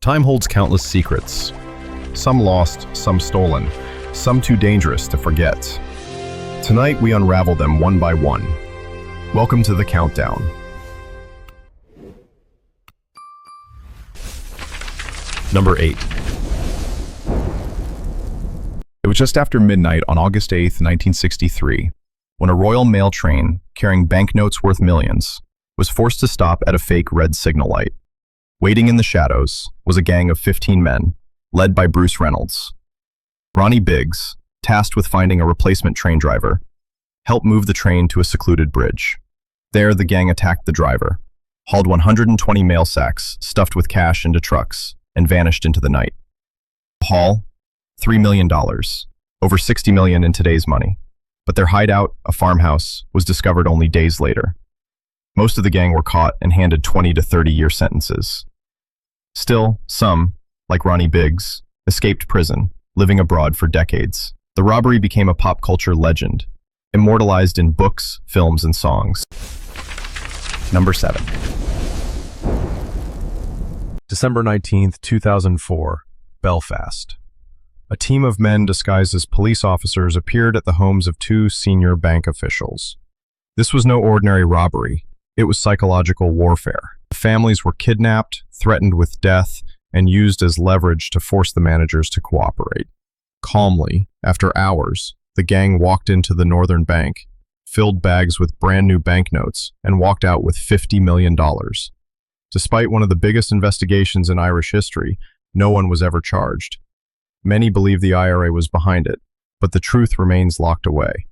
Time holds countless secrets. Some lost, some stolen, some too dangerous to forget. Tonight we unravel them one by one. Welcome to the countdown. Number 8. It was just after midnight on August 8, 1963, when a Royal Mail train carrying banknotes worth millions was forced to stop at a fake red signal light. Waiting in the shadows was a gang of 15 men, led by Bruce Reynolds. Ronnie Biggs, tasked with finding a replacement train driver, helped move the train to a secluded bridge. There, the gang attacked the driver, hauled 120 mail sacks stuffed with cash into trucks, and vanished into the night. The haul? $3 million, over $60 million in today's money. But their hideout, a farmhouse, was discovered only days later. Most of the gang were caught and handed 20 to 30-year sentences. Still, some, like Ronnie Biggs, escaped prison, living abroad for decades. The robbery became a pop culture legend, immortalized in books, films, and songs. Number 7. December 19, 2004, Belfast. A team of men disguised as police officers appeared at the homes of two senior bank officials. This was no ordinary robbery. It was psychological warfare. The families were kidnapped, threatened with death, and used as leverage to force the managers to cooperate. Calmly, after hours, the gang walked into the Northern Bank, filled bags with brand new banknotes, and walked out with $50 million. Despite one of the biggest investigations in Irish history, no one was ever charged. Many believe the IRA was behind it, but the truth remains locked away.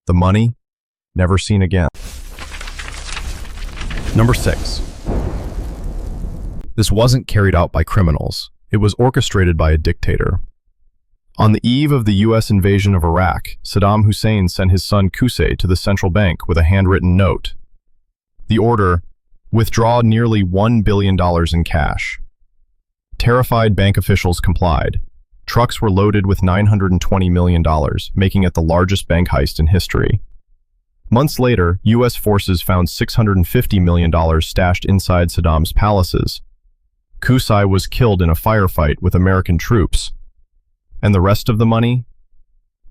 The money, never seen again. Number 6. This wasn't carried out by criminals. It was orchestrated by a dictator. On the eve of the U.S. invasion of Iraq, Saddam Hussein sent his son Qusay to the central bank with a handwritten note. The order: withdraw nearly $1 billion in cash. Terrified bank officials complied. Trucks were loaded with $920 million, making it the largest bank heist in history. Months later, U.S. forces found $650 million stashed inside Saddam's palaces. Qusay was killed in a firefight with American troops. And the rest of the money?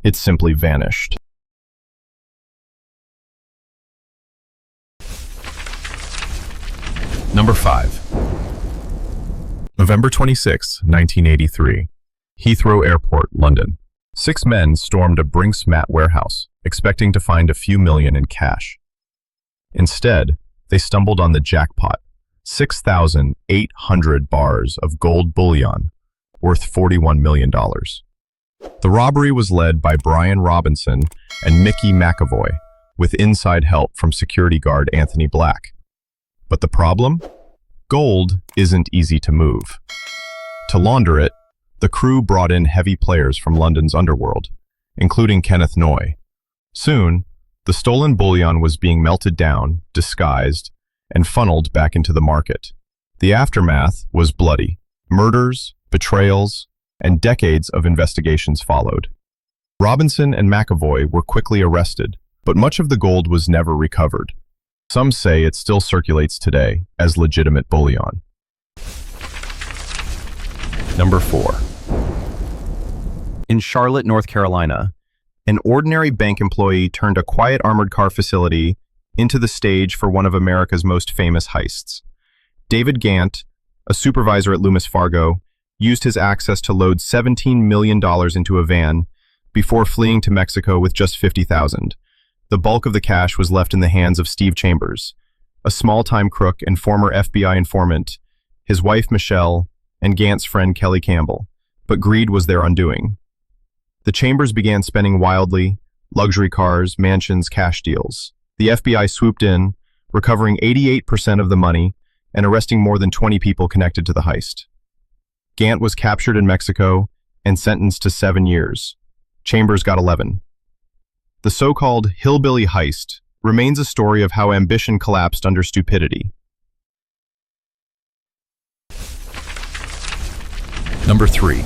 It simply vanished. Number 5. November 26, 1983. Heathrow Airport, London. 6 men stormed a Brinks-Mat warehouse, expecting to find a few million in cash. Instead, they stumbled on the jackpot: 6,800 bars of gold bullion, worth $41 million. The robbery was led by Brian Robinson and Mickey McAvoy, with inside help from security guard Anthony Black. But the problem? Gold isn't easy to move. To launder it, the crew brought in heavy players from London's underworld, including Kenneth Noy. Soon, the stolen bullion was being melted down, disguised, and funneled back into the market. The aftermath was bloody. Murders, betrayals, and decades of investigations followed. Robinson and McAvoy were quickly arrested, but much of the gold was never recovered. Some say it still circulates today as legitimate bullion. Number 4. In Charlotte, North Carolina, an ordinary bank employee turned a quiet armored car facility into the stage for one of America's most famous heists. David Gant, a supervisor at Loomis Fargo, used his access to load $17 million into a van before fleeing to Mexico with just $50,000. The bulk of the cash was left in the hands of Steve Chambers, a small-time crook and former FBI informant, his wife Michelle, and Gant's friend Kelly Campbell. But greed was their undoing. The Chambers began spending wildly: luxury cars, mansions, cash deals. The FBI swooped in, recovering 88% of the money and arresting more than 20 people connected to the heist. Gant was captured in Mexico and sentenced to 7 years. Chambers got 11. The so-called hillbilly heist remains a story of how ambition collapsed under stupidity. Number 3.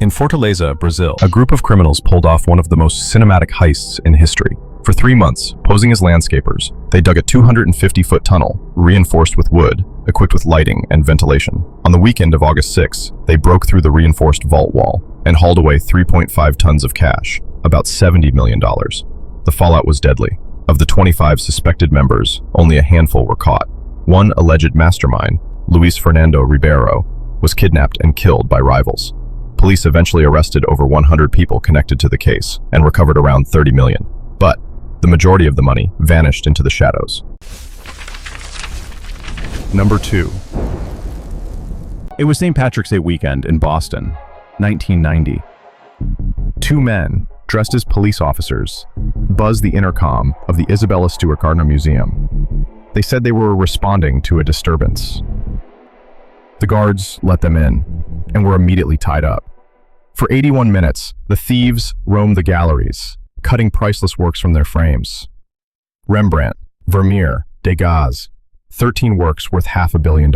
In Fortaleza, Brazil, a group of criminals pulled off one of the most cinematic heists in history. For 3 months, posing as landscapers, they dug a 250-foot tunnel, reinforced with wood, equipped with lighting and ventilation. On the weekend of August 6, they broke through the reinforced vault wall and hauled away 3.5 tons of cash, about $70 million. The fallout was deadly. Of the 25 suspected members, only a handful were caught. One alleged mastermind, Luis Fernando Ribeiro, was kidnapped and killed by rivals. Police eventually arrested over 100 people connected to the case and recovered around 30 million. But the majority of the money vanished into the shadows. Number 2. It was St. Patrick's Day weekend in Boston, 1990. Two men, dressed as police officers, buzzed the intercom of the Isabella Stewart Gardner Museum. They said they were responding to a disturbance. The guards let them in and were immediately tied up. For 81 minutes, the thieves roamed the galleries, cutting priceless works from their frames. Rembrandt, Vermeer, Degas, 13 works worth $500 million.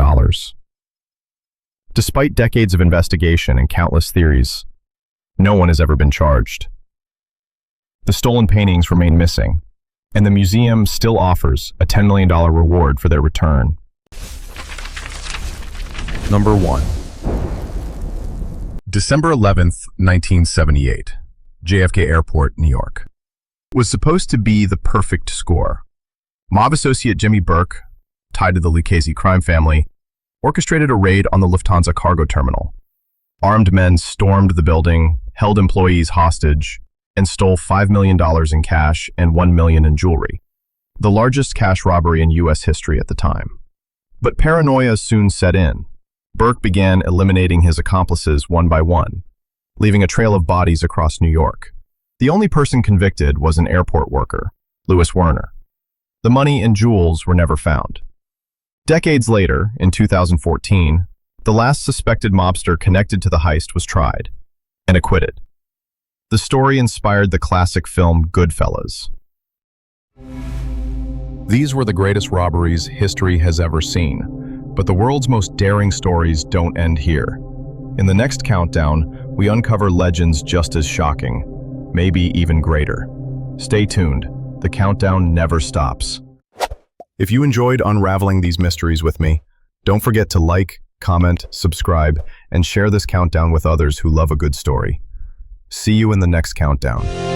Despite decades of investigation and countless theories, no one has ever been charged. The stolen paintings remain missing, and the museum still offers a $10 million reward for their return. Number 1. December 11th, 1978, JFK Airport, New York. Was supposed to be the perfect score. Mob associate Jimmy Burke, tied to the Lucchese crime family, orchestrated a raid on the Lufthansa cargo terminal. Armed men stormed the building, held employees hostage, and stole $5 million in cash and $1 million in jewelry, the largest cash robbery in U.S. history at the time. But paranoia soon set in. Burke began eliminating his accomplices one by one, leaving a trail of bodies across New York. The only person convicted was an airport worker, Louis Werner. The money and jewels were never found. Decades later, in 2014, the last suspected mobster connected to the heist was tried and acquitted. The story inspired the classic film Goodfellas. These were the greatest robberies history has ever seen, but the world's most daring stories don't end here. In the next countdown, we uncover legends just as shocking, maybe even greater. Stay tuned. The countdown never stops. If you enjoyed unraveling these mysteries with me, don't forget to like, comment, subscribe, and share this countdown with others who love a good story. See you in the next countdown.